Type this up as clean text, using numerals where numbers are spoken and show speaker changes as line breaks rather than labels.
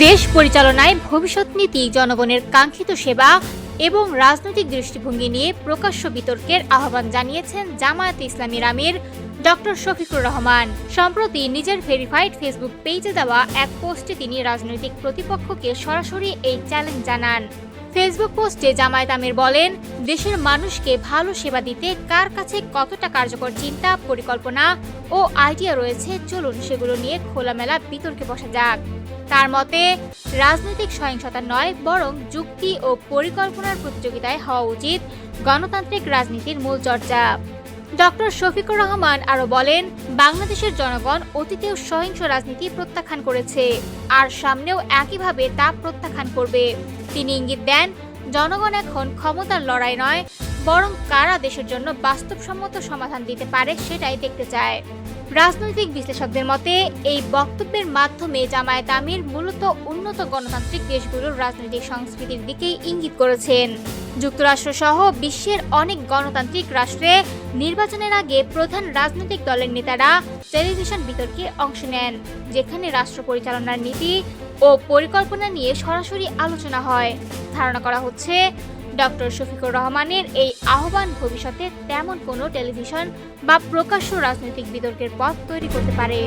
দেশ পরিচালনায় ভবিষ্যৎ নীতি, জনগণের কাঙ্ক্ষিত সেবা এবং রাজনৈতিক দৃষ্টিভঙ্গি নিয়ে প্রকাশ্য বিতর্কের আহ্বান জানিয়েছেন জামায়াতে ইসলামীর আমির ডক্টর শফিকুর রহমান। সম্প্রতি নিজের ভেরিফাইড ফেসবুক পেজে দেওয়া এক পোস্টে তিনি রাজনৈতিক প্রতিপক্ষকে সরাসরি এই চ্যালেঞ্জ জানান। ফেসবুক পোস্টে জামায়াত আমির বলেন, দেশের মানুষকে ভালো সেবা দিতে কার কাছে কতটা কার্যকর চিন্তা, পরিকল্পনা ও আইডিয়া রয়েছে, চলুন সেগুলো নিয়ে খোলামেলা বিতর্কে বসা যাক। তার মতে, রাজনৈতিক সহিংসতা নয়, বরং যুক্তি ও পরিকল্পনার প্রতিযোগিতায় হওয়া উচিত গণতান্ত্রিক রাজনীতির মূল চর্চা। ডক্টর শফিকুর রহমান আরও বলেন, বাংলাদেশের জনগণ অতীতেও সহিংস রাজনীতি প্রত্যাখ্যান করেছে, আর সামনেও একইভাবে তা প্রত্যাখ্যান করবে। তিনি ইঙ্গিত দেন, জনগণ এখন ক্ষমতার লড়াই নয়, বরং কারা দেশের জন্য বাস্তবসম্মত সমাধান দিতে পারে সেটাই দেখতে চায়। রাজনৈতিক বিশ্লেষকদের মতে, এই বক্তব্যের মাধ্যমে জামায়াত আমির মূলত উন্নত গণতান্ত্রিক দেশগুলোর রাজনৈতিক সংস্কৃতির দিকেই ইঙ্গিত করেছেন। যুক্তরাষ্ট্রসহ বিশ্বের অনেক গণতান্ত্রিক রাষ্ট্রে নির্বাচনের আগে প্রধান রাজনৈতিক দলের নেতারা টেলিভিশন বিতর্কে অংশ নেন, যেখানে রাষ্ট্র পরিচালনার নীতি ও পরিকল্পনা নিয়ে সরাসরি আলোচনা হয়। ধারণা করা হচ্ছে, ডক্টর শফিকুর রহমানের এই আহ্বান ভবিষ্যতে তেমন কোনো টেলিভিশন বা প্রকাশ্য রাজনৈতিক বিতর্কের পথ তৈরি করতে পারে।